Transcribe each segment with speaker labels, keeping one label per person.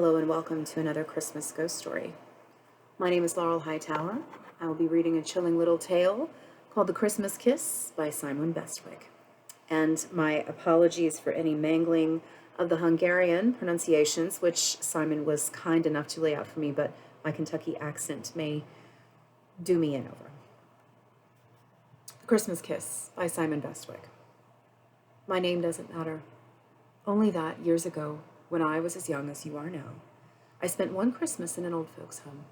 Speaker 1: Hello and welcome to another Christmas ghost story. My name is Laurel Hightower. I will be reading a chilling little tale called The Christmas Kiss by Simon Bestwick. And my apologies for any mangling of the Hungarian pronunciations, which Simon was kind enough to lay out for me, but my Kentucky accent may do me in over. The Christmas Kiss by Simon Bestwick. My name doesn't matter. Only that, years ago, when I was as young as you are now, I spent one Christmas in an old folks' home.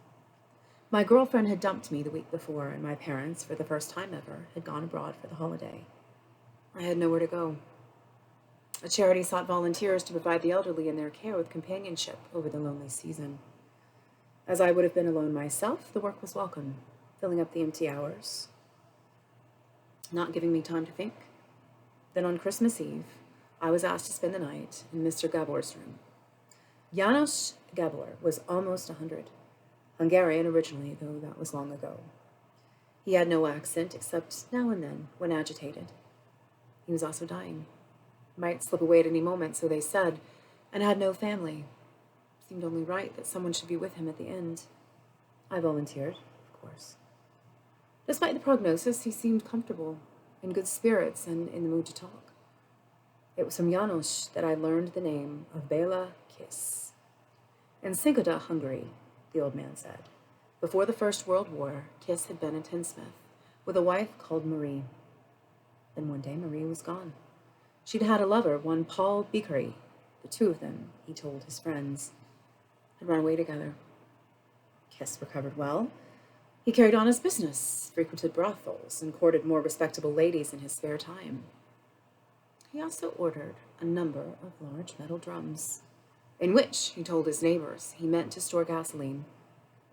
Speaker 1: My girlfriend had dumped me the week before, and my parents, for the first time ever, had gone abroad for the holiday. I had nowhere to go. A charity sought volunteers to provide the elderly in their care with companionship over the lonely season. As I would have been alone myself, the work was welcome, filling up the empty hours, not giving me time to think. Then on Christmas Eve, I was asked to spend the night in Mr. Gabor's room. János Gabor was almost 100, Hungarian originally, though that was long ago. He had no accent except now and then when agitated. He was also dying. Might slip away at any moment, so they said, and had no family. Seemed only right that someone should be with him at the end. I volunteered, of course. Despite the prognosis, he seemed comfortable, in good spirits, and in the mood to talk. It was from János that I learned the name of Béla Kiss. In Szigota, Hungary, the old man said, before the First World War, Kiss had been a tinsmith, with a wife called Marie. Then one day Marie was gone. She'd had a lover, one Paul Bickery. The two of them, he told his friends, had run away together. Kiss recovered well. He carried on his business, frequented brothels, and courted more respectable ladies in his spare time. He also ordered a number of large metal drums, in which, he told his neighbors, he meant to store gasoline,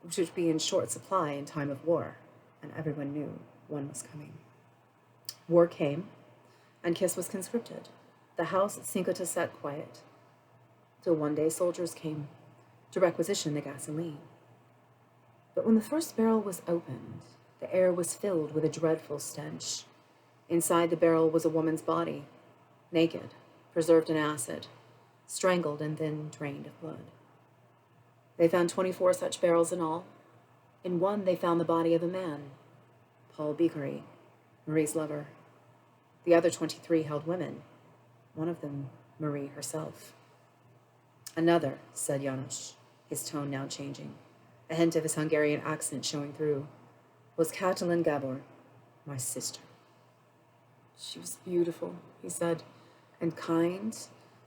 Speaker 1: which would be in short supply in time of war, and everyone knew one was coming. War came, and Kiss was conscripted. The house at Szigota sat quiet, till one day soldiers came to requisition the gasoline. But when the first barrel was opened, the air was filled with a dreadful stench. Inside the barrel was a woman's body, naked, preserved in acid, strangled and then drained of blood. They found 24 such barrels in all. In one, they found the body of a man, Paul Bickery, Marie's lover. The other 23 held women, one of them Marie herself. Another, said János, his tone now changing, a hint of his Hungarian accent showing through, was Katalin Gabor, my sister. She was beautiful, he said, and kind,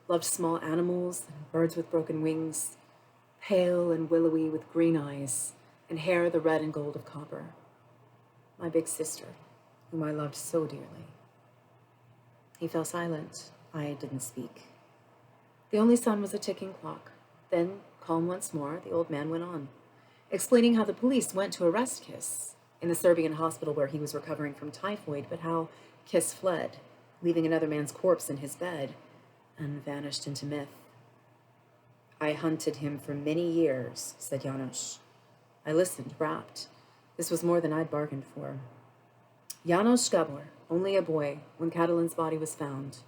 Speaker 1: loved small animals and birds with broken wings, pale and willowy with green eyes and hair the red and gold of copper. My big sister, whom I loved so dearly. He fell silent. I didn't speak. The only son was a ticking clock. Then, calm once more, the old man went on, explaining how the police went to arrest Kiss in the Serbian hospital where he was recovering from typhoid, but how Kiss fled, leaving another man's corpse in his bed, and vanished into myth. I hunted him for many years, said János. I listened, rapt. This was more than I'd bargained for. János Gabor, only a boy when Katalin's body was found,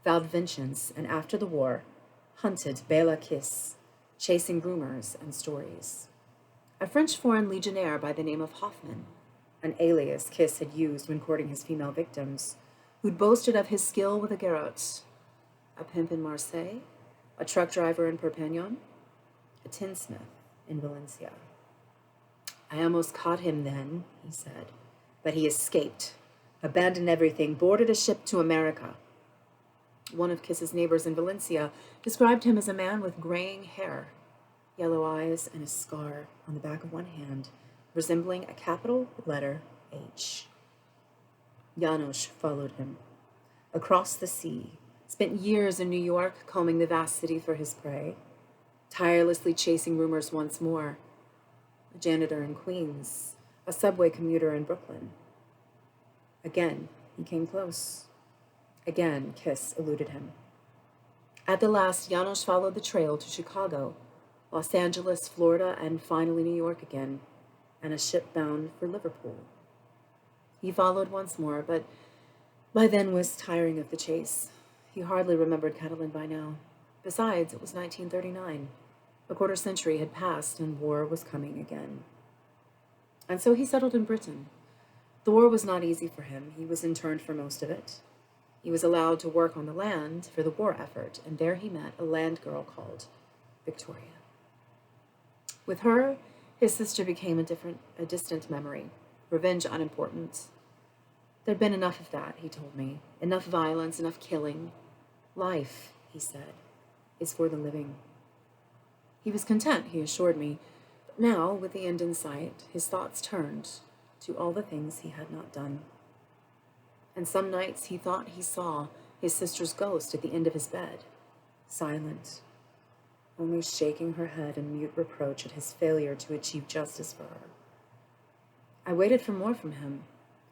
Speaker 1: vowed vengeance, and after the war, hunted Béla Kiss, chasing rumors and stories. A French foreign legionnaire by the name of Hoffman, an alias Kiss had used when courting his female victims, who'd boasted of his skill with a garrote, a pimp in Marseille, a truck driver in Perpignan, a tinsmith in Valencia. I almost caught him then, he said, but he escaped, abandoned everything, boarded a ship to America. One of Kiss's neighbors in Valencia described him as a man with graying hair, yellow eyes, and a scar on the back of one hand, resembling a capital letter H. János followed him. Across the sea, spent years in New York combing the vast city for his prey, tirelessly chasing rumors once more. A janitor in Queens, a subway commuter in Brooklyn. Again, he came close. Again, Kiss eluded him. At the last, János followed the trail to Chicago, Los Angeles, Florida, and finally New York again, and a ship bound for Liverpool. He followed once more, but by then was tiring of the chase. He hardly remembered Katalin by now. Besides, it was 1939. A quarter century had passed and war was coming again. And so he settled in Britain. The war was not easy for him. He was interned for most of it. He was allowed to work on the land for the war effort, and there he met a land girl called Victoria. With her, his sister became a distant memory, revenge unimportant. There'd been enough of that, he told me. Enough violence, enough killing. Life, he said, is for the living. He was content, he assured me, but now, with the end in sight, his thoughts turned to all the things he had not done. And some nights he thought he saw his sister's ghost at the end of his bed, silent, only shaking her head in mute reproach at his failure to achieve justice for her. I waited for more from him,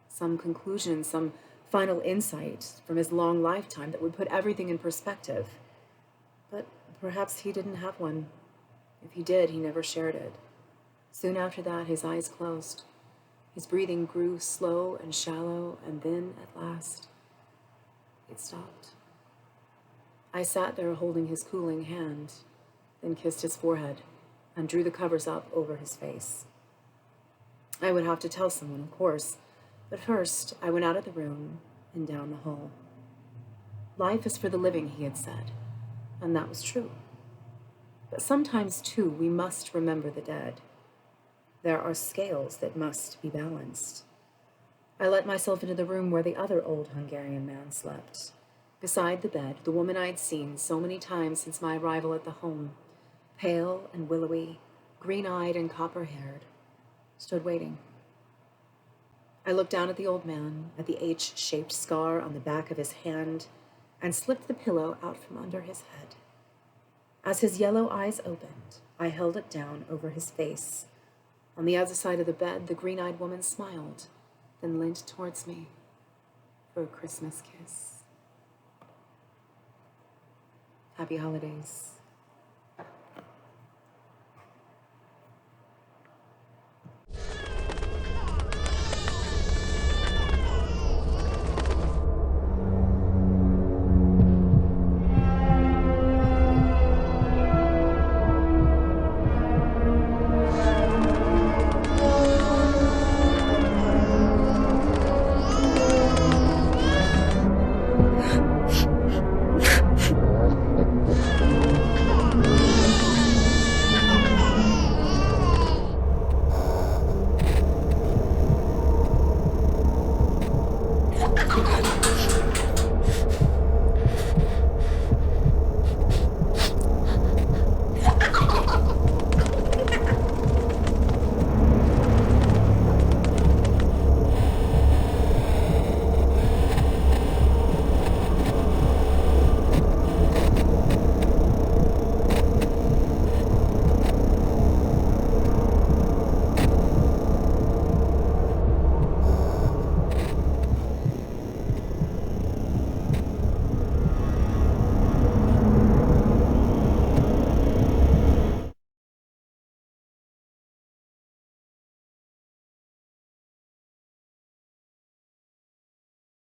Speaker 1: some conclusion, some final insight from his long lifetime that would put everything in perspective. But perhaps he didn't have one. If he did, he never shared it. Soon after that, his eyes closed. His breathing grew slow and shallow, and then, at last, it stopped. I sat there holding his cooling hand, then kissed his forehead and drew the covers up over his face. I would have to tell someone, of course, but first I went out of the room and down the hall. Life is for the living, he had said, and that was true. But sometimes, too, we must remember the dead. There are scales that must be balanced. I let myself into the room where the other old Hungarian man slept. Beside the bed, the woman I'd seen so many times since my arrival at the home, pale and willowy, green-eyed and copper-haired, stood waiting. I looked down at the old man, at the H-shaped scar on the back of his hand, and slipped the pillow out from under his head. As his yellow eyes opened, I held it down over his face. On the other side of the bed, the green-eyed woman smiled, then leaned towards me for a Christmas kiss. Happy holidays.